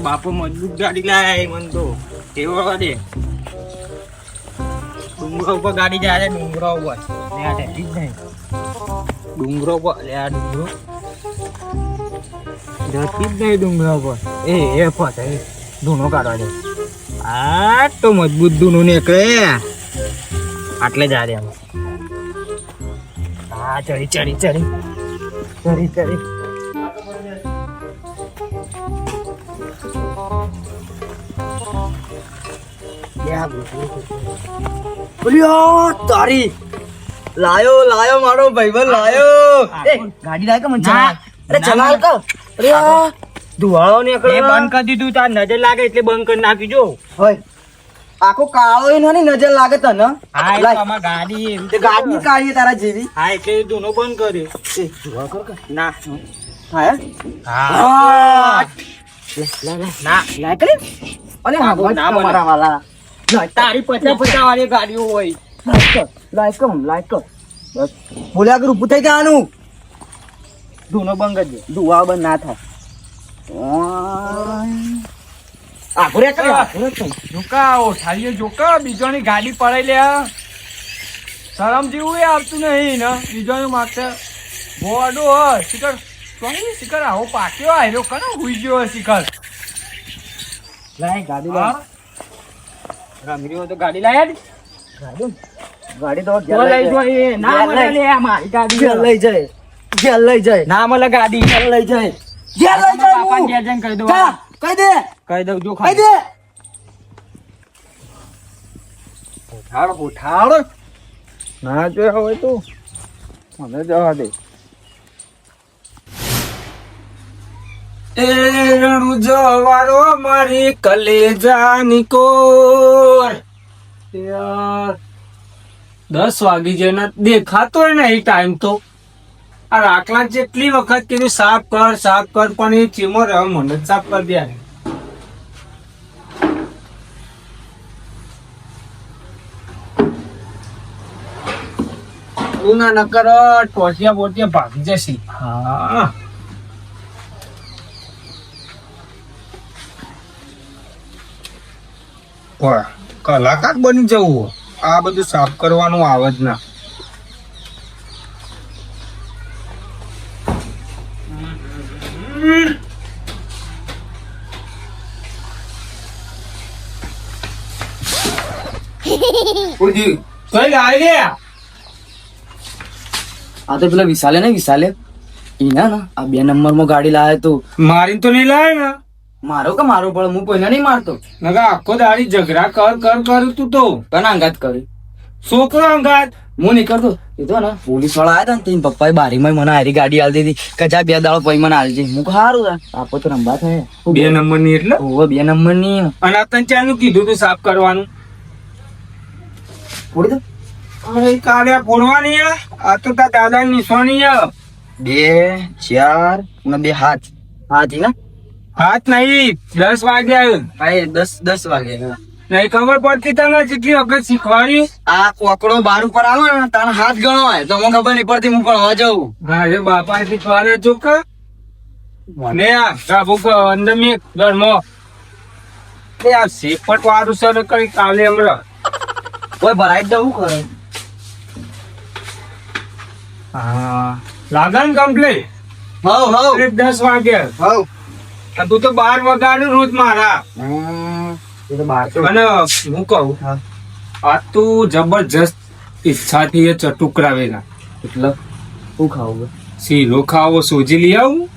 બાપો મજબૂત ગાડી લાય મન તો કેવો દે ડુંગરો ઉપર ગાડી જાય છે ડુંગરો ઉપર ને આ ઠેકી જ નહીં ડુંગરો ઉપર લે આ ડુંગરો ઠેકી જ નહીં ડુંગરો ઉપર એ ફસે ધૂનો કાઢવા દે આ તો મજબૂત ધૂનો નીકળે આટલે જ આ રે હા ચડી ચડી ચડી ચડી ચડી તારી લાયો લાયો મારો ભાઈબંધ લાયો ગાડી લાય કે મને અરે ચલાવ તો અરે ધુવાળો નીકળે બંધ કરી દીધું તાર નજર લાગે એટલે બંધ કરી નાખી જો હોય આખો કાળો એનો ની નજર લાગે તને હા આમાં ગાડી તે ગાડી કાઢીએ તારા જેવી હા એટલે ધૂનો બંધ કર્યો એ ધુવા કર કે ના હા હા ના લાય કરે અરે હા ના મારા વાલા તારી 50 વાળી ગાડીઓ હોય લાઈક બસ બોલ્યા કર ઊભું થઈ જવાનું ધૂનો બંધ કરી દે ધુવા બંધ ના થાય આખુરે જોકા ઓઠાલીએ જોકા બીજોની ગાડી પડાઈ લે શરમ જેવું એ આવતું નહીં ને બીજોનું માગતે બોડો હોય શિખર સોની શિખર આવો પાક્યો આયરો કનો હુઈ ગયો હોય શિખર લાય ગાડી લાય રમરીઓ તો ગાડી લાયા ગાડી તો તો લઈ જો એ ના મળે લે મારી ગાડી ઘેર લઈ જાય ના મળે ગાડી ઘેર લઈ જાય પાપાને ઘેર જઈને કહી દઉં કહી દે કહી દઉં જો કહી દે ઉઠાડ ના જોયા હોય તો મને જવા દે એ રણુ જવારો મારી કલેજાની કોર 10 વાગી જાય દેખાતો નહીં ટાઈમ તો આ રાખલા જેટલી વખત કીધું સાફ કર પણ એ ચીમો રહ્યો મને જ સાફ કરી દે તું ના નકર ટોટિયા બોટિયા ભાગી જશે હા કલાકાર બની જવું આ બધું સાફ કરવાનું આવે જ ના આ તો પેલા વિશાલે ઈના ના આ 2 નંબરમાં ગાડી લાવે તું મારી તો નહીં લાવે ને મારો કે મારો પણ હું કોઈને નહીં મારતો નકા આખો દાડી ઝઘડા કર તું તો તને અંગાત કરી છોકરો અંગાત હું નહીં કરતો એ તો ને પોલીસ વાળા આવ્યા હતા ને તેની પપ્પાએ બારીમાં મને હારી ગાડી આલી દીધી કે જા 2 દાડો પછી મને આલજે હું સારું આપો તો રંબા થાય 2 નંબરની એટલે ઓવે 2 નંબરની અને આ તને ચાનું કીધું તું સાફ કરવાનું ફોડી દો અરે કાળિયા ફોડવાની આ તો તાર દાદાની નિશાની 2 4 અને 2 હાથ ને હાથ નહીં 10 વાગ્યા ભાઈ 10 વાગે નહીં ખબર પડતી તને જેટલી વખત શીખવાડ્યું આ કોકડો બાર ઉપર આવે ને તારા હાથ ગણો હોય તો મને ખબર નહીં પડતી હું પણ જવું અરે બાપા શીખવાડે ચોક મને આ સાબુ અંદર મેં ઘરમાં આ શેપટ વાળું સર કઈ કાલે હમણાં કોઈ ભરાઈ દઉં કરે હા લાગન કમ્પ્લીટ હવ 10 વાગ્યા તું તો 12 વગાડ્યું રોજ મારા અને હું કહું આ તું જબરજસ્ત ઈચ્છાથી એ ચટુકરાવેલા એટલે શું ખાવું શીરો ખાવો સોજી લઈ આવું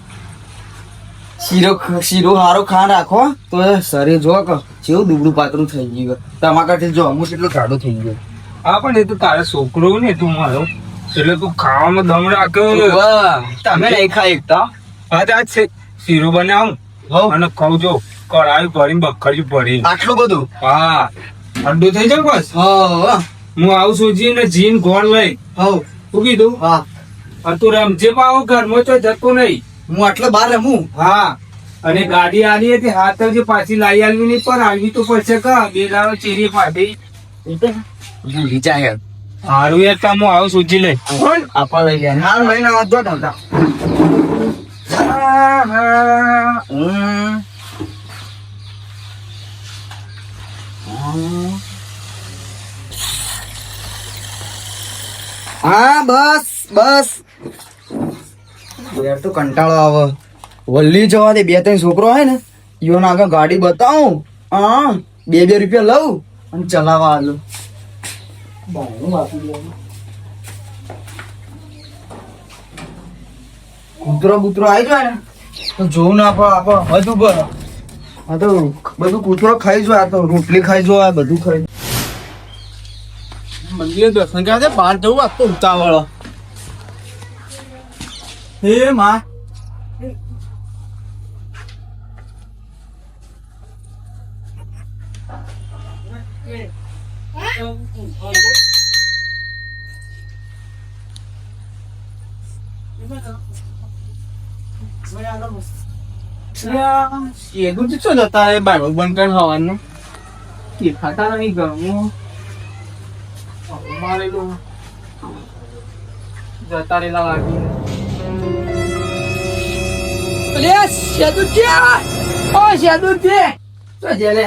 શીરો હારો ખાન રાખો તો શરીર જો કે જેવું દુબળું પાતળું થઈ ગયું તમારા જો હું કેટલો જાડો થઈ ગયો હા પણ એ તો તારા છોકરો ને તું મારો એટલે તું ખાવામાં દમ રાખ્યો તમે નહીં ખાઈ એકતા હા આજ શીરો બનાવું અને કહું જો કડાઈ ભરીને બખડ્યું પડી આટલું બધું હા ઠંડુ થઈ જાય બસ હું આવું સોજી ને જીન ગોળ લઈ શું કીધું હા તું રમજે પાવો ઘરમાં તો જતો નહીં હું આટલો બહાર રમું હા અને ગાડી આલી હતી હાથ જે પાછી લાવી આલવી નહીં પણ આવી તો પડશે કા 2 દાડો ચેરી પાડી વિચાર હારું યાર કામ હું આવું સોજી લઈ આપા લઈ ગયા હાર લઈને આવજો હા બસ બસ યાર તો કંટાળો આવે વલ્લી જવા દે. 2-3 છોકરો હોય ને ઈઓને આગળ ગાડી બતાવું, હા 2-2 રૂપિયા લઉં અને ચલાવવા આલું. કૂતરો બૂતરો આવી જાય ને તો જોવું ના પડે. બધું બર આ તો બધું કૂતરો ખાઈ જાય. આ તો રોટલી ખાઈ જાય, બધું ખાઈ. મંદિરે દર્શન કર્યા છે, બહાર જવું આ તો ઉતાવળ. હે માં એનું તો શું જતા રે બાર બંધ કરીને હવાનું કે ખાતા નહીં ગરમું મારે તો જતા રેલા લાગી. અરે સેદુજી, ઓ સેદુજી, તો જેલે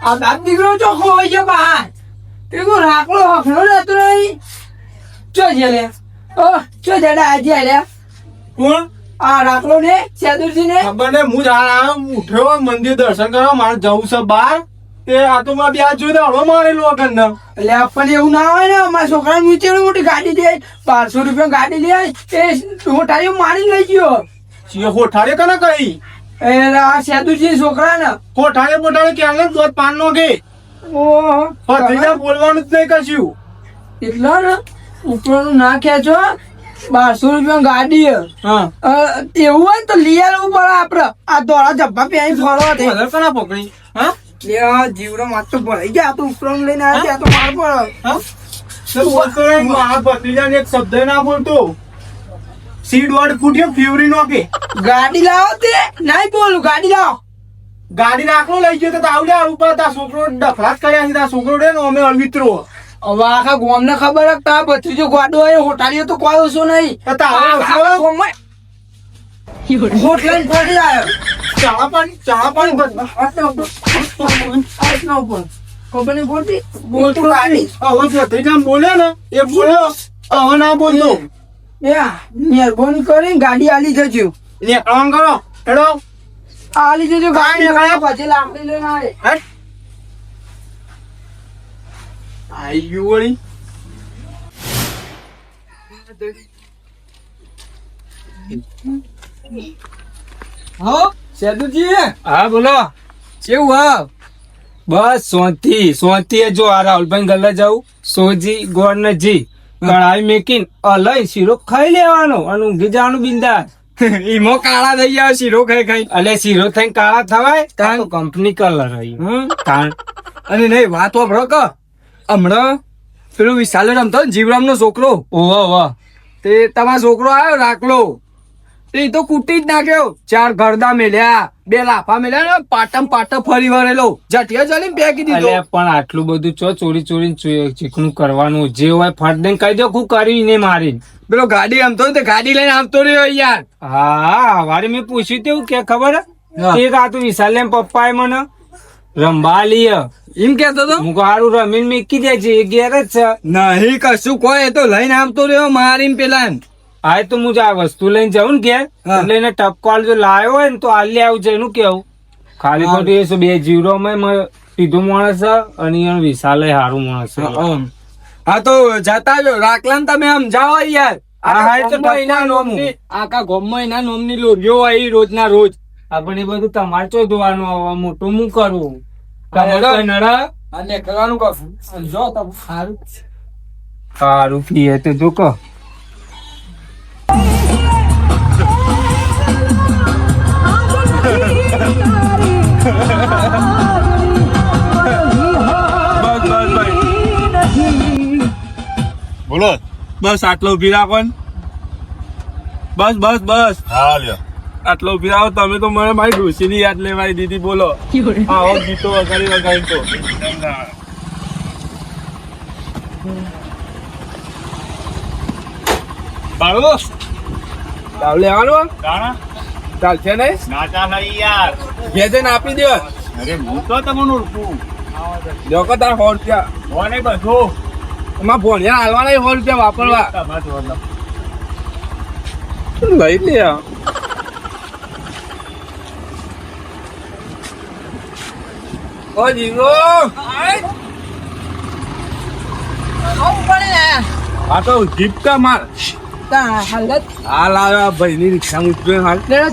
આ બાપ દીકરો ચોખ્ખો હોય છે બહાર. પેલું રાખલો હખલો રહેતો નહીં. ચો જેલે ઓ ચો જેલે આજે આલ્યા કોણ આ રાખલો ને સેદુજી ને ખબર ને હું ઉઠ્યો મંદિર દર્શન કરવા મારે જવું છે બહાર. તે આ તો માં બ્યાજ જોઈ હળવો મારેલું અગર ને એટલે આપણને એવું ના હોય ને. અમારા છોકરા નીચે મોટી ગાડી દે 1200 રૂપિયા ગાડી લે એ હોટારીઓ મારી લઈ ગયો. હોઠાડે કને કઈ એટલે આ સેદુજી છોકરા ને હોઠાડે પોઠાડે ક્યાં દોધ પાન નો કે ઓહો પત્રીજા બોલવાનું જ નહીં કશું. એટલે ને ઉપરનું ના ખેંચો 1200 રૂપિયા ગાડી હે. હા એવું હોય ને તો લઈ આવવું પડે આપડે. આ દોડા જબ્બા પહેરી ફરવા દે. મધર કના પકડી હા જીવડો માર તો ભરાઈ ગયા. આ તો ઉપરનું લઈને આવ્યા ત્યાં તો માર પડે. હા તો બોલતો રે મારા ભત્રીજાને એક શબ્દ ના બોલતો. સીડ વાડ ફૂટ્યો ફ્યુરી નો કે ગાડી લાવો તે નહીં બોલું. ગાડી લાવો. ગાડી રાખલો લઈ ગયો તો આવડ્યા ઉપર તા છોકરો ડફરાટ કર્યા છે. તા છોકરો રે ને અમે અળવિત્રો હવે આખા ગામ ને ખબર હે કે આ ભત્રીજો ગાડો હોય હોટારીઓ તો કોઈ ઓછો નહીં. ચાળા હોટલાઈને ફરી આવ્યો. પાણી ખબર નહીં પડતી. બોલતું ગાડી હવે ભત્રીજા બોલે ને એ બોલ્યો હવે ના બોલતો. મહેરબાની કરીને ગાડી આલી જજો. એટલે કામ કરો હેડો આલી જજો ગાડી. ગાડી પછી લાકડી લઈને આવે. હેડ આઈ ગયું વળી. હો સેદુજી હા બોલો. કેવું હા? બસ સોંતી જો આ રાહુલભાઈ ગલ્લા જાઉં સોજી ગોળ ને જી કઢાઈ મેકીન અલઈ શીરો ખાઈ લેવાનો અને ઊંઘી જવાનું બિંદાસ. ઈમો કાળા થઈ ગયા શીરો ખાઈ ખાઈ. એટલે શીરો થઈને કાળા થવાય તો કંપની કલર હોય. અને નહીં વાત વાપરો કે હમણાં પેલું વિશાલ રમતો જીવરામ નો છોકરો ઓવા તે તમારો છોકરો આવ્યો રાખલો તે તો કૂટી જ નાખ્યો. 4 ગરદા મેલ્યા, 2 લાફા મેલ્યા ને પાટમ ફરી વળેલો જટિયા ચાલી ફેંકી દીધો. એટલે પણ આટલું બધું ચો ચોરી ચીકણું કરવાનું જે હોય ફટ દઈને કહી દો હું કરીને મારી. પેલો ગાડી આમતો ને તે ગાડી લઈને આવતો રહ્યો યાર. હા વારે મેં પૂછ્યું તેવું કે ખબર એક આ તું વિશાલ ને પપ્પાએ મને રંબા લીય એમ કેતો તો હું હારું રમીને મેકી દે છે એ ઘેર જ છે. નહીં કશું કોઈ એ તો લઈને આવતો રહ્યો મારીને પેલા. હા તો હું આ વસ્તુ લઈને જાઉં ને ઘેર એટલે એને ટપકોલ જો લાવ્યો હોય ને તો આલી આવું છે એનું કેવું. ખાલી ખોટી 2 જીવરો માં સીધું માણસ છે અને એ વિશાલે હારું માણસ છે. હા તો જતા રહ્યો રાખલા તમે આમ જાઓ યાર. આખા ગામમાં એના નોમની લોરીઓ હોય રોજના રોજ. આપણે એ બધું તમારે ચો ધોવાનું આવવા મોટું હું કરું અને કરવાનું કશું જો તમે સારું સારું પીએ તો જો કહો. બોલો બસ આટલો ઉભી રાખો ને. બસ હા લ્યો આટલો ઉભી રાખો. તમે તો મને મારી ડોશીની યાદ લેવાય દીધી. બોલો આવો ગીતો વગાડી તો બાળો દાવ લેવાનો ચાલશે ને ના ચાલે યાર ઘેર જઈને આપી દો. અરે હું તો તમને ઓળખું લોકો તાર 100 રૂપિયા કોને બધું એમાં ભોણિયા હાલવાના 100 રૂપિયા વાપરવા તમારે જોવાનું. લઈ લે ઓ જીવો આ તો જીપ કા માર હાલ આવ્યા ભાઈ ની રિક્ષા મૂકજો હાલ લેડો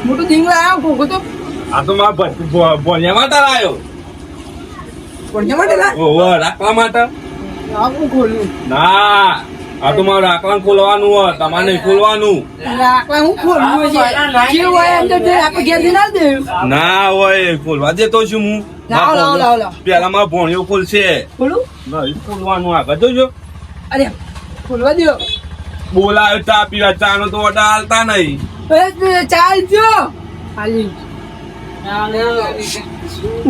મોટું ધીંગ લાયા ભોગો તો આ તો મારા ભોણિયા માટે આવ્યો કોણ્યા માટે લાયા ઓહો રાખવા માટે હું ખોલ્યું ના આ તો મારું રાખવાનું ખોલવાનું હોય તમારે નહીં ખોલવાનું રાખવા હું ખોલ્યું છે જે હોય અંદર જે આપણે ઘેર થી ના દે ના હોય ખોલવા દેતો છું હું લાવો. પેલા મારા ભોણિયો ખોલશે ખોલું નહીં ખોલવાનું આગળ જોજો અરે ખોલવા દો બોલાયો ચા પીવા ચા નો તો ઓર્ડર હાલતા નહીં ચાલ જો ખાલી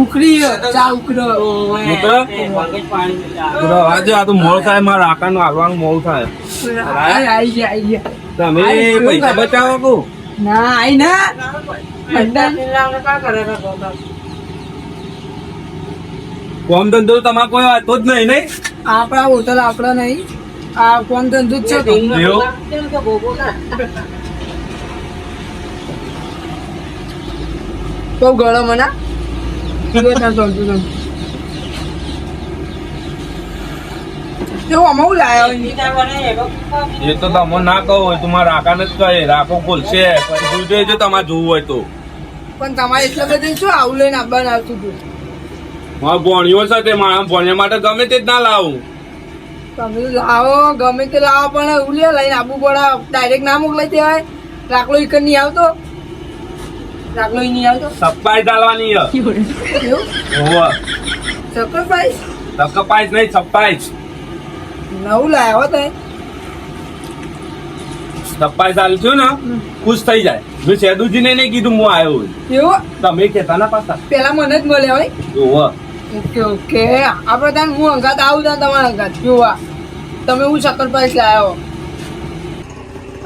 ઉકળી ચા ઉકળો આજે આ તો મોડું થાય મારા આકાનું આવવાનું મોડું થાય આઈ ગયા તમે પૈસા બચાવો કો ના આઈ ના કોમ ધંધો તમારે કોઈ વાતો જ નહીં નહીં આપણા હોટલ આપણા નહીં આ કોણ ધંધો જ છે એવું? બહુ ગળો મને અમારું લાયો એ તો તમે ના કહો હોય તમારા આકાને જ કહે રાખો ખોલશે પછી જોઈ દેજો તમારે જોવું હોય તો પણ તમારે એટલા બધી શું આવું લઈને આવવાનું આવતું હતું મારા ભોણિયો સાથે મારા ભોણિયા માટે ગમે તે જ ના લાવું તમે લાવો ગમે તે લાવો પણ એવું લે લઈને આવવું પડે ડાયરેક્ટ ના મોકલાઈ દેવાય રાખલો એક નહીં આવતો રાખલો નહીં આવતો સપ્પાઈ ચાલવાની એવું હોવ સક્રિફાઈસ સપ્પાઈ નહીં સપ્પાઈ નવું લાવ્યો તો સપ્પાઈ ચાલુ થયું ને ખુશ થઈ જાય મેં સેદુજીને નહીં કીધું હું આવ્યો એવું તમે કહેતા ના પાછા પેલા મને જ મળ્યા હોય હોવ ઓકે ઓકે આપણે ત્યાં હું અંગાત આવું ત્યાં તમારા અંગાત જોવા તમે હું સક્રિફાઈસ લાવ્યો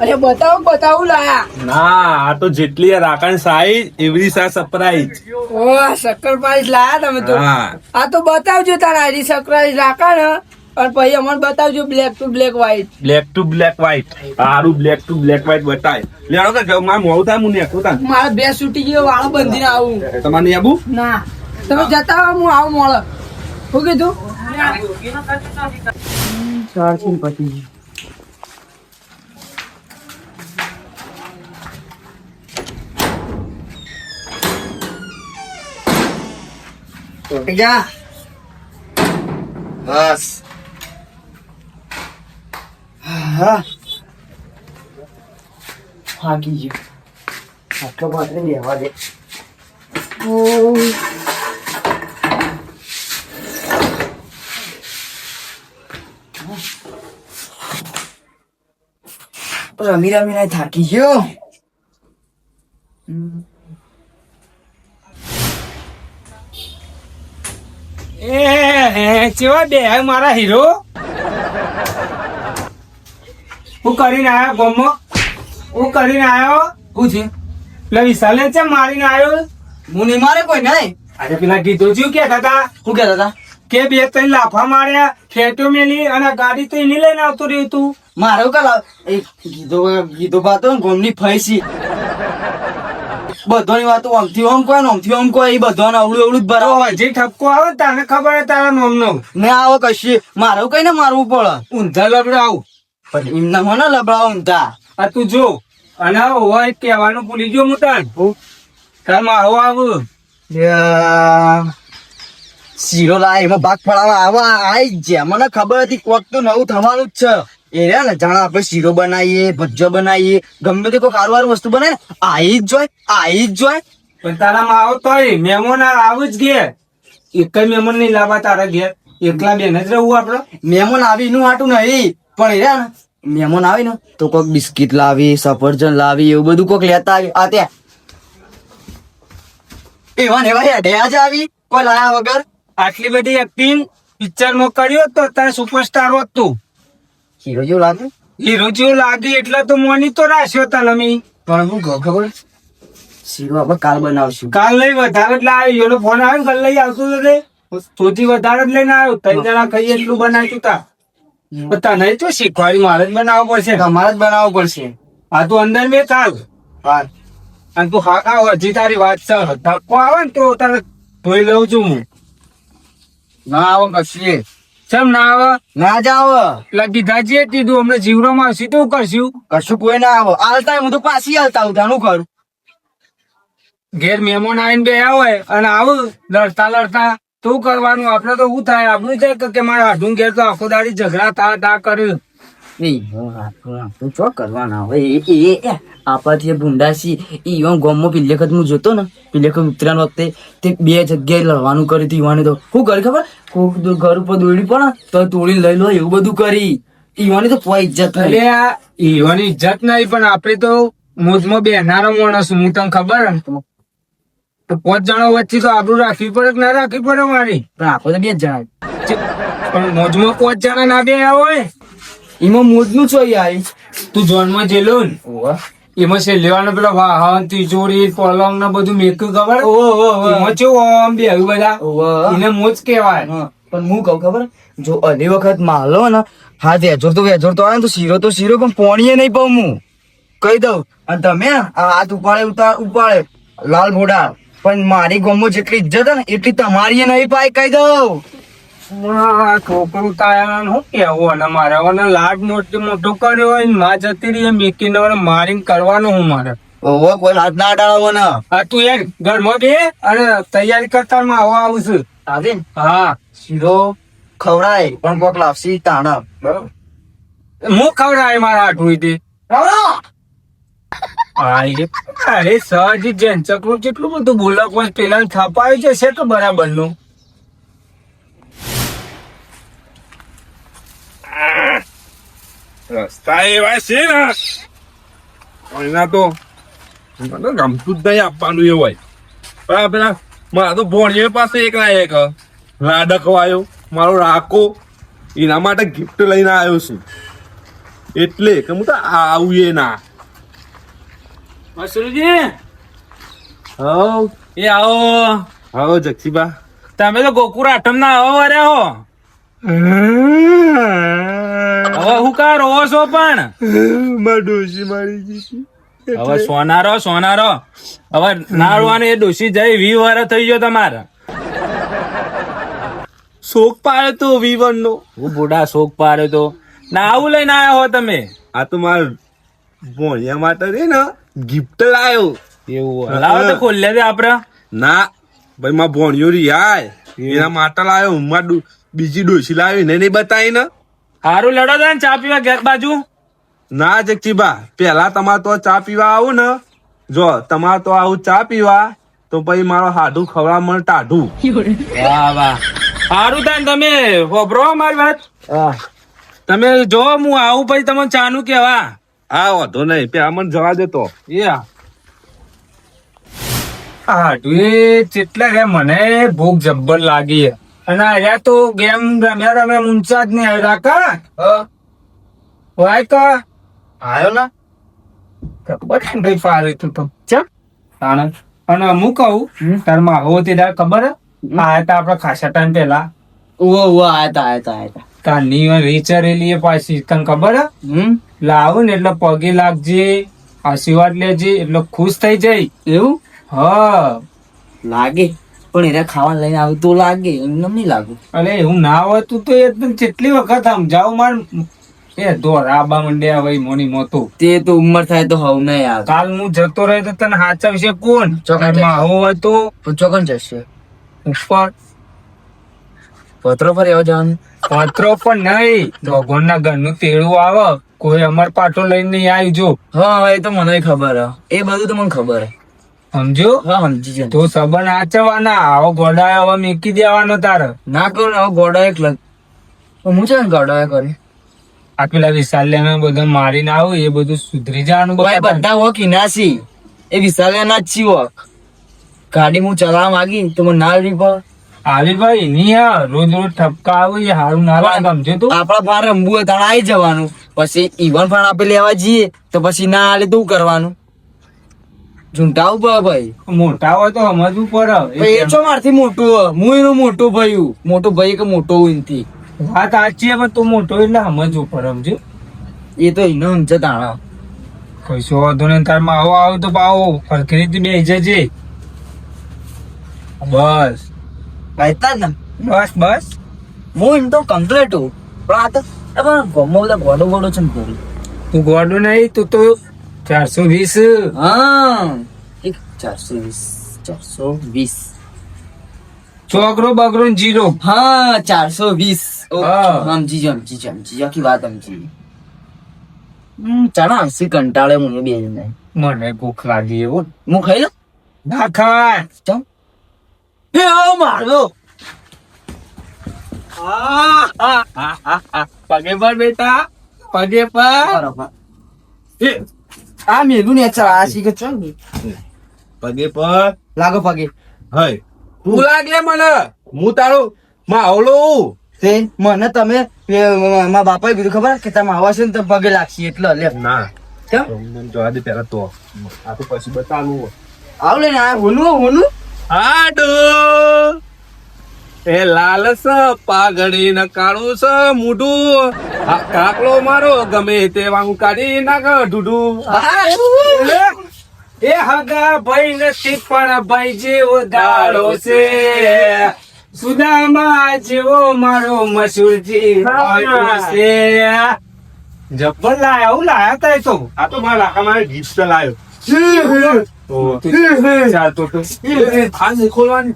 અરે બતાવું લાયા ના આ તો જેટલી રાકણ સાઈઝ એવરી સા સરપ્રાઈઝ ઓ સક્રિફાઈસ લાયા તમે તો હા આ તો બતાવજો તારા આરી સક્રિફાઈસ રાખા ને અને પછી અમને બતાવજો black to black white black to black white સારું બ્લેક ટુ બ્લેક વ્હાઈટ બતાય લેડો કે મારે મોડું થાય હું નેકું તા મારા બે છૂટી ગયો વાળો બંધીને આવું તમારે નહીં આવું ના તમે જતા આવો હું આવું મળે શું કીધું બસ થાકી ગયો આટલો પાત્ર લેવા દે રમી રમીને થાકી ગયો કેવા બે મારા હીરો હું કરીને આવ્યો ગોમો હું કરીને આવ્યો શું છે પેલા વિશાલે છે મારીને આવ્યો હું નહીં મારે કોઈ નહીં અરે પેલા કીધું છું કે દાદા શું કહેતા હતા કે બે ત્રણ લાફા માર્યા ખેતો મેલી અને ગાડી તો એની લઈને આવતો રહ્યું તું મારો કલા ગીધો બાતો ગોમની ફૈસી બધાની વાતો આમથી આમ કોઈ ને આમથી આમ કોઈ એ બધાને અવળું અવળું જ ભરાવા જે ઠપકો આવે તને ખબર હે તારા નોમનો ને આવો કશી મારું કઈ ને મારવું પડે ઊંધા લબડાવ પણ એમના મને લબડાવો ઊંધા આ તું જો અને હોય કહેવાનું ભૂલી ગયો મુતાન તાર મારો આવું શીરો લાય એમાં ભાગ પડાવવા આવા આઈ જ્યાં મને ખબર હતી કોક તો નવું થવાનું જ છે એ રહ્યા ને જાણે આપણે શીરો બનાવીએ ભજીયો બનાવીએ ગમે તે કોઈ સારું વસ્તુ બનાવે ને આઈ જ જોય પણ તારા માં આવો તોય મહેમાન આવું જ ઘેર એક જ મહેમાન નહીં લાવવા તારા ઘેર એકલા બેન જ રહું આપડે મહેમાન આવી એનું હાટું નહીં પણ એ રહ્યા ને મહેમાન આવે ને તો કોઈક બિસ્કિટ લાવી સફરજન લાવી એવું બધું કોઈક લેતા આવી આ ત્યાં એવા ને એવા હેઠે જ આવી કોઈ લાયા વગર આટલી બધી એક્ટિંગ પિક્ચર માં કર્યો તો તારે સુપરસ્ટાર હોત તું હીરો જેવું લાગે હીરો જેવો લાગે એટલે તો મોની તો રાખ્યો તને મેં. પણ હું કહું ખબર શીરો આપણે કાલ બનાવશું. કાલ લઈ વધારે એટલે આવ્યો એનો ફોન આવ્યો ને કાલ લઈ આવતું તો તે સૌથી વધારે જ લઈને આવ્યો. 3 જણા ખાઈએ એટલું બનાવ્યું તા. પણ તને તો શીખવાડી મારે જ બનાવવું પડશે. તમારે જ બનાવવું પડશે. આ તું અંદર મેં ચાલ હા અને તું હા ખાવ હજી તારી વાત છે. ધક્કો આવે ને તો તારે ધોઈ લઉં છું હું. ના આવો કશી ચમ ના આવે ના જાવ એટલે કીધા જે કીધું અમને જીવડામાં આવશે તો કરશું. કશું કોઈ ના આવો હાલતા હું તો પાછી હાલતા હું તાનું કરું. ઘેર મહેમાન આવીને બે હોય અને આવું લડતા તો કરવાનું. આપડે તો શું થાય આપણું છે કે મારા હાડું ઘેર તો આખો દાડી ઝઘડા તા કર્યું. તું ચો કરવાના હવે આપણાથી ભૂંડાસી ઈવન ગોમમાં પેલી વખત હું જોતો ને પેલી વખત ઉત્તરાયણ વખતે તે 2 જગ્યાએ લડવાનું કર્યું હતું. ઈવાને તો શું કરી ખબર કોક ઘર ઉપર દોડી પડે તો તોડી લઈ લો એવું બધું કરી. ઈવાની તો કોઈ ઇજ્જત એટલે નહીં. આ ઈવાની ઇજ્જત નહીં પણ આપડે તો મોજમાં બેનારો માણસ હું તને ખબર ને તો 5 જણા વચ્ચે તો આબરૂ રાખવી પડે કે ના રાખવી પડે મારી. પણ આપણે તો 2 જ જણા પણ મોજમાં 5 જણા ના બે હોય એમાં મોજનું છો યાર. તું જોનમાં જેલો ને એમાં છે લેવાનો પેલો વાહન તિજોરી પલંગ ને બધું મેકું ખબર એમાં કેવું આમ બે આવ્યું બધા એને મોજ કેવાય. પણ હું કઉ ખબર જો અઢી વખત માલો ને હા વેજોર તો આવે ને તો શીરો પણ પોણીએ નહીં પાઉં હું કહી દઉં. અને તમે આ હાથ ઉપાડે લાલ મોડા પણ મારી ગામમાં જેટલી ઇજ્જત હે ને એટલી તમારી નહીં પાય કહી દઉં. છોકરું તાયા શું કેવું અને મારે હવે લાડ મોટો કર્યો હોય માં જતી રહી મેકીને મારીને કરવાનું હું મારે. ઓહો કોઈ હાથ ના અડાડવો ને. હા તું યાર ઘરમાં બે અને તૈયારી કરતા આવું છું. આવે હા શીરો ખવડાય પણ કોક લાવશી તાણા બરોબર. હું ખવડાય મારા હાથું તે અરે સહજી જેન ચકરું જેટલું બધું બોલક હોય પેલા થપાવી જશે તો બરાબર નું. રસ્તા એવા છે ને એના તો મને ગમતું જ નહીં આપવાનું એવું હોય. પણ પેલા મારા તો ભોણીઓ પાસે એક લાડકો આવ્યો મારો રાકો એના માટે ગિફ્ટ લઈને આવ્યો છું એટલે કે હું તો આવું એ ના મસરૂજી હવ એ આવો હવ જક્ષીબા તમે તો ગોકુર આઠમ ના આવો અરે હો હવે હું કા રો છો પણ મારી ડોશી મારી ગઈ હવે સોનારો હવે નારવાનું એ ડોસી જઈ 20 વર્ષ થઈ ગયો તમારે. શોક પાડ્યો તો V1 નો હું બુડા શોક પાડ્યો તો ના આવું લઈને આયા હો તમે. આ તો મારા ભોણિયા માટે છે ને ગિફ્ટ લાવ્યો. એવું લાવો તો ખોલ્યા દે આપડે. ના ભાઈ મારા ભોણિયો રિયાય એના માટે લાવ્યો. હું બીજી ડોશી લાવી ને નહીં બતાવી ને. હારું લડો દે ને ચા પીવા ઘેર બાજુ. ના જગજીબા પેલા તમારે તો ચા પીવા આવું ને જો તમારે તો આવું ચા પીવા તો પછી મારો હાડું ખવડા મને ટાઢું. વાહ વાહ હારું થાય તમે હોભરો મારી વાત. તમે જો હું આવું પછી તમને ચાનું કેવા. હા વાંધો નહીં પેલા મને જવા દેતો. કેટલા રે મને ભૂખ જબ્બર લાગી અને અહીંયા તો ગેમ રમ્યા ઊંચા જ નહીં આવ્યા કા વાય કા આવ્યો ને બધા ફારે તું તો ચમ તાણે અને હું કહું તાર માં આવો તે તાર ખબર હે આયા તા આપડે ખાસા ટાઈમ પેલા ઓ આયતા કાલની રીચરેલી પાછી તને ખબર હે લાવું ને એટલે પગે લાગજે આશીર્વાદ લેજે એટલે ખુશ થઈ જાય એવું હા લાગે પણ એને ખાવા લઈને આવ્યું તો લાગે એમને નહીં લાગુ. અરે એવું ના હોય તું તો એકદમ કેટલી વખત સમજાવું માર એ દોરાબા મંડ્યા હોય મોની મોતું તે તો ઉંમર થાય તો હવ નહીં આવે. કાલ હું જતો રહે તો તને હાચા વિશે કોણ માહો હોય તો ચોકન જશે ઉપર પત્રો પર એવો જવાનું પત્રો પણ નહીં ભગવાન ના ઘરનું તેડું આવે કોઈ અમાર પાટો લઈને નહીં આવી જો. હા એ તો મને ખબર હે એ બધું તો મને ખબર હે સમજો. હા સમજી જાય તો સંબંધ આચવાના આવો ગોડા હવે મેકી દેવાનો તારે ના કરું ને હવે ગોડા એક લગ હું છે ને ગોડા કરી આ પેલા વિશાલ બધા મારીને આવું એ બધું સુધરી જવાનું ભાઈ બધા વોક ઇનાસી એ વિશાલે ના જ છી વોક ગાડી હું ચલાવવા માંગી તો મને ના રીપ આલિભાઈ ની રોજ રોજ ઠપકા આવે એ હારું ના લાગે સમજે તું. આપડા ભાર રમવું હોય તાણે આવી જવાનું, પછી ઈવન પણ આપણે લેવા જઈએ તો પછી ના હાલે તો શું કરવાનું? ઝૂંટાવું પડે ભાઈ. મોટા હોય તો સમજવું ભાઈ એ પડે. છો મારથી મોટું હોય. હું એનો મોટો ભાઈ, મોટો ભાઈ કે મોટો હોય એનથી. વાત સાચી છે, પણ તું મોટો એટલે સમજવું પડે સમજ્યો. એ તો એનો સમજે તાણા. કશો વાંધો નહીં, તાર માવો આવે તો પાવો ફરકી રીતે બેસી જજે. બસ કહેતા જ ને બસ બસ. હું એમ તો કમ્પ્લેટ હું, પણ આ તો ગમો બધા ગોડો ગોડો છે ને થોડી. તું ગોડો નહીં, તું તો 420. હા 420. ચોકરો બગરો ને જીરો. હા 420. હા. સમજી આખી વાત સમજી. ચાલો હસી કંટાળે હું બે જણ. મને ભૂખ લાગી એવું. હું ખાઈ લઉં. ના ખવાય. ચમ એ મારો પગે પર બેટા, પગે પર. બરાબર. આ મેલું ને ચાલ આ શીખે છો ને. પગે પર લાગો પગે. હય તું લાગે મને, હું તારો માવલો. તે મને તમે મારા બાપાએ કીધું ખબર કે તમે આવા છે ને તો પગે લાગશે એટલે લે. ના કેમ જોવા દે પેલા તો આ તો પછી બતાવું. આવ લે ને આ હોનું આડો એ લાલ સ પાઘડી ન કાળું સ મૂઢું, આ કાકલો મારો ગમે તે વાંગ કાઢી નાખ ઢૂઢું. એ હગા ભાઈ નથી પણ ભાઈ જેવો દાડો છે, સુદામા જેવો મારો મસૂરજી છે. જબ્બર લાયા, હું લાયા તા એ તો. આ તો મારા લાકામાં ગીત ચલાયો. ચાલતો તો આ નહીં ખોલવાની,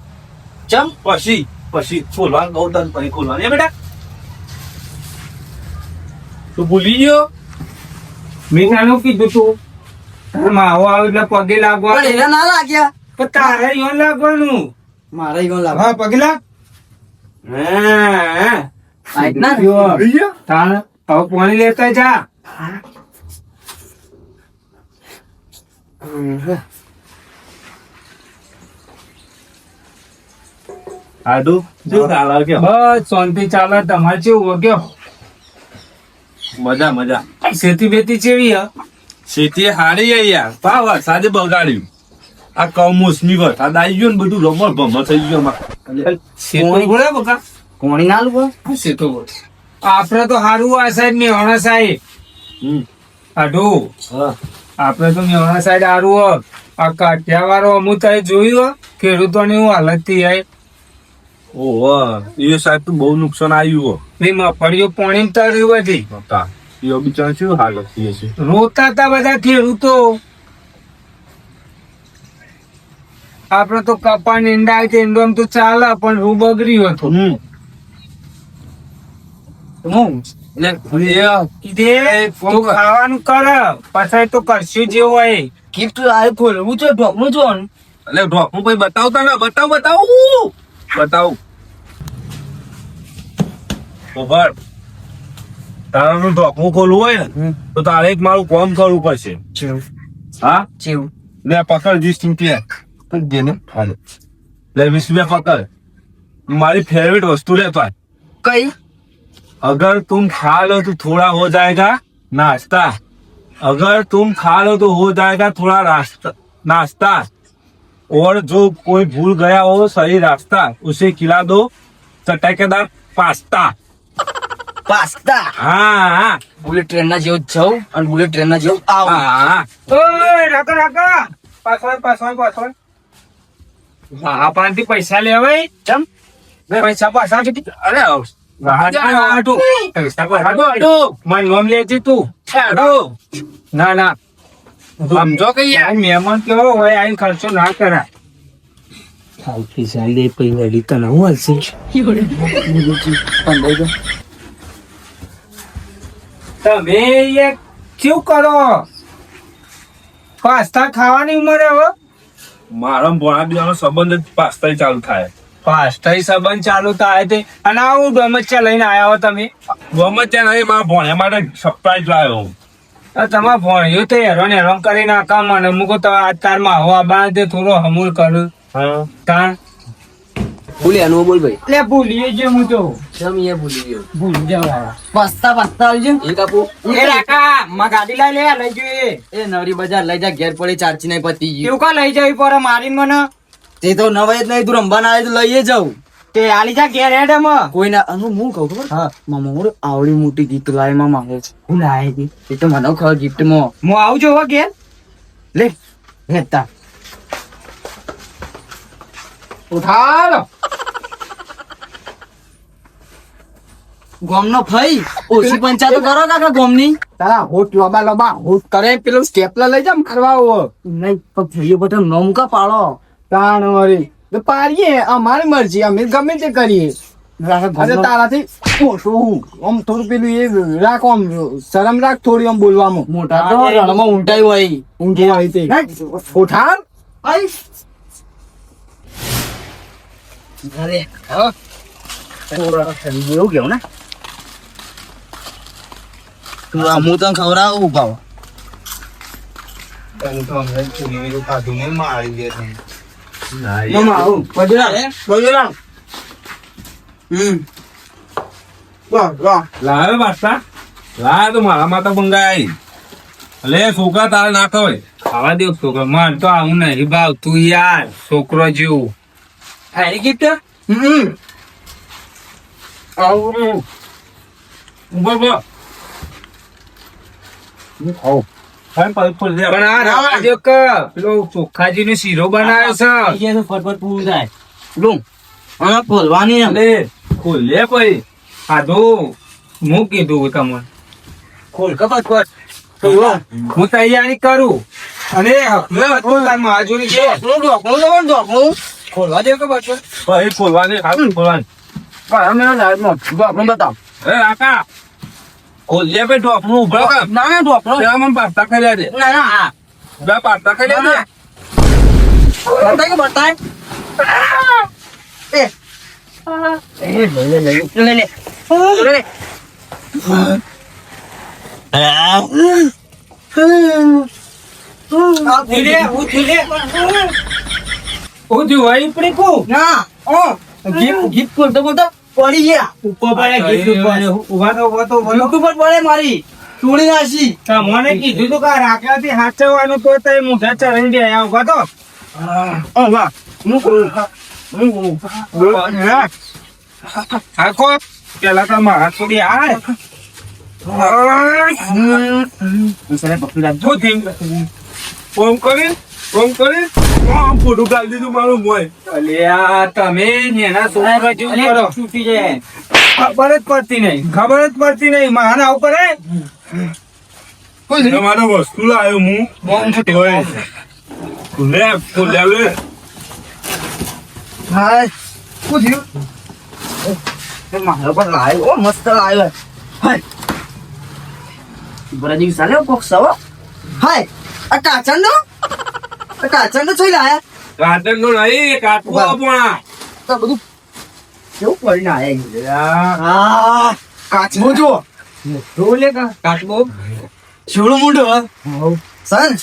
ચમ પછી ખોલવાનું ગૌતમ પછી ખોલવાની. બેટા તું ભૂલી ગયો. મેં નાનું કીધું તું તારે માવો આવે એટલે પગે લાગવા. પણ એના ના લાગ્યા. પણ તારે યો લાગવાનું. મારા ઈગો લાગ. હા પગે લાગ. હા આઈટના ને. તારે હવે પાણી લેતા જા. આડું શું ચાલે કે બસ શાંતિ ચાલે. તમારે કેવું ગયો? મજા મજા. ખેતી બેતી ચેવી હ? ખેતી હારી હે યાર, પા વરસાદે બગાડ્યું. આ કમોસમી વરસાદ આવી ગયો ને બધું રમણ ભમણ થઈ ગયો અમારે. શેતો બોલે બકા. કોણી ના લું શેતો બોલે. આપડે તો હારું આ સાઈડ મેહોણા સાઈડ. આઢું આપડે તો મેહોણા સાઈડ હારું હ. આ કાઠિયા વાળો અમુક તારે જોયું હ ખેડૂતોની હું હાલત થઈ જાય. ઓહો એ સાહેબ તો બહુ નુકસાન આવ્યું એ મગફળીઓ પાણી તર્યું બધી. હો એ બિચારા શું હાલત થઈ છે. રોતા હતા બધા ખેડૂતો. આપડે તો કપા નીંડા ઈંડોમ તો ચાલે પણ રૂ બગડ્યું હતું. હું કીધે તું ખાવાનું કર પછી તો કરશું જેવું હોય. ગિફ્ટ આ ખોલવું છે ઢોકનું જો ને. એટલે ઢોકું ભાઈ બતાવતા ને બતાવું ખબર. તારાનું ઢોકું ખોલવું હોય ને તો તારે એક મારું કામ કરવું પડશે. હા ચેવું લે પકડ 20 રૂપિયા દેને હાલે લે 20 રૂપિયા પકડ. મારી फेवरेट वस्तु लेता है. કઈ अगर तुम खा लो तो थोड़ा हो जाएगा नाश्ता. अगर तुम खा लो तो हो जाएगा थोड़ा नाश्ता. और जो कोई भूल गया हो सही रास्ता उसे खिला दो चटकेदार पास्ता. પાસ્તા. हाँ બુલેટ ટ્રેન ના જેવું જવું અને બુલેટ ટ્રેન ના જેવું આવું. हाँ ઓય રાકા પાછળ. હા પાનથી પૈસા લેવાય. ચમ પૈસા પાછા કીધી. अरे મારું નામ લેજે તું. ના समझो कि यार આ મહેમાન કેવો હોય આઈને ખર્ચો ના કરાય. પૈસા લે પછી વળી તને હું હલશે. 15 તમે એક શું કરો? પાસ્તા ખાવાની ઉંમરે હવે મારા ભોણા બીજાનો સંબંધ જ પાસ્તા ચાલુ થાય. પાસ્તા સંબંધ ચાલુ થાય તે અને આવું ડોમચ્ચા લઈને આયા હો તમે. ગમે ત્યાં નહીં મારા ભોણ્યા માટે સરપ્રાઈઝ લાવ્યો હું. તમારા ભણ્યું તો હેરાન કરી નાખા મને મૂકો તો આજ તારમાં હવા બાંધે થોડો હમૂલ કરું. હા તાણ બોલ એનું બોલ ભાઈ. લે ભૂલીએ જે હું તો ચમ એ ભૂલી ગયો. ભૂલી જવા પસ્તા આવજો. એક આપો. એ રાકા માં ગાડી લઈ જોઈએ એ નવરી બજાર લઈ જા, ઘેર પડી ચાર્જી નહીં પતી ગયું. તું કા લઈ જવી પડે મારીને મને તે તો નવાઈ જ નહીં, તું રમવાના આવે તો લઈએ જાઉં. તે આલી જા ઘેર હેડ માં કોઈ ના હું કહું ખબર? હા મામા મોરે આવડી મોટી ગીત લાય માં માંગે છે. હું લાય દી એ તો મને ખબર ગિફ્ટ માં હું આવું જો હો ઘેર લે હેતા. ઉઠાડો ગોમનો ફઈ ઓછી પંચાયત કરો કાકા ગોમની. તારા હોટ લોબા હોટ કરે પેલું સ્ટેપલર લઈ જા મારવા આવો નહીં પણ ભાઈઓ બધા નોમ કા પાડો. તાણ વળી તો પાડીએ અમારી મરજી અમે ગમે તે કરીએ અરે તારાથી મોટો હું આમ થોડું પેલું એ રાખ આમ શરમ રાખ થોડી આમ બોલવામાં મોટા તો રણમાં ઊંટાઈ હોય. ઊંઘી આવી તે ઉઠાડ અરે એવું કેવું ને હું તને ખવડાવું ભાવ. મામા આવું બજરા લાવે બાદશાહ લાવે તો મારા માતા બંગાઈ લે છોકરા તારે ના ખવાય ખાવા દે છોકરો મન તો આવું નહીં ભાવ તું યાર છોકરો જેવું હારી ગિફ્ટ આવું બરાબર પણ આ રાવા દે કે પેલો ચોખાજી નો શીરો બનાવ્યો છે ફટફટ પૂરું થાય. લું હા ખોલવાની એમ. લે ખોલે પછી આધો હું કીધું તમને ખોલ કે ફટફટ. હું તૈયારી કરું અને મહાજુરી છે ખોલવા દે કે ફટફટ. ભાઈ ખોલવાની ખોલવાની બતાવ. એ કાકા ખોલે ભાઈ ઢોકણું ઉભા કર ના ના ઢોકળો. ત્યાં મને પાસ્તા ખાઈ લે દે ના ના હા બે પાસ્તા ખાઈ લે દે બતાય કે બતાય. લે લે હું જોવાઈ પડે કો ના ઓ ગીત બોલતો બોલતો પડી ગયા. ઉપર પડે ઉભા તો યુટ્યુબ પર પડે મારી તોડી નાખી. મને કીધું તું કે રાખ્યાથી હાચવવાનું તો તે મોઢા ચરણ દે આયા ઉભા તો વાહ આખો પેલા તો મારા થોડી આય શું થયું? ફોન કરી આમ ફોટો કાઢી દીધું મારું મોય અલ્યા તમે નેના છોકરા જેવું કરો છૂટી જાય. ખબર જ પડતી નહીં મારે આવું કરે તમારે વસ્તુ લાવ્યો હું લે લે હાય શું થયું? મારો પણ લાવ્યો ઓ મસ્ત લાવ્યો. હાય બરાજી સાલે કોક સવો. હાય આ કાચંડો જોઈ લાયા. કાટન નો નહીં કાટવો આપણા તો બધું કેવું કરીને આયા. હા કાચબો જો ઢોલે કા કાટબો છોડું મોઢું સંજ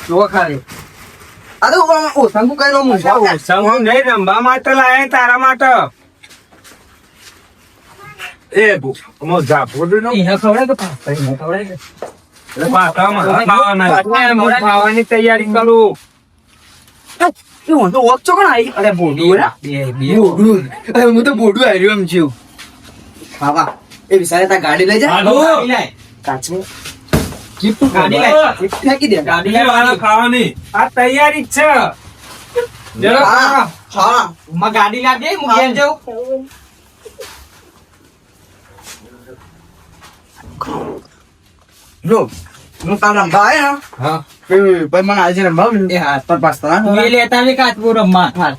જો ખાલી આ તો ઓ શંકુ કઈ નો મુંજા. સંગ નહીં રંબા માટે લાયા તારા માટે એ મો જાપોડ નો ખાવાની તૈયારી કરું હું તો ઓછો કોણ આવી. અરે બોડું હું તો બોડું આવ્યું એમ છું. ખાવા એ વિચારે તા ગાડી લઈ જા. કાચમાં ગાડી લઈ ફેંકી દે. ગાડી ખાવાની આ તૈયારી જ છે હા હા માં ગાડી લાગે હું ઘેર જાઉં જો હું તાર રંભા આવ્યા હા ભાઈ મને આજે રંભા એ હાથ પર પાસ્તા લેતા કાચબો રમવા હાલ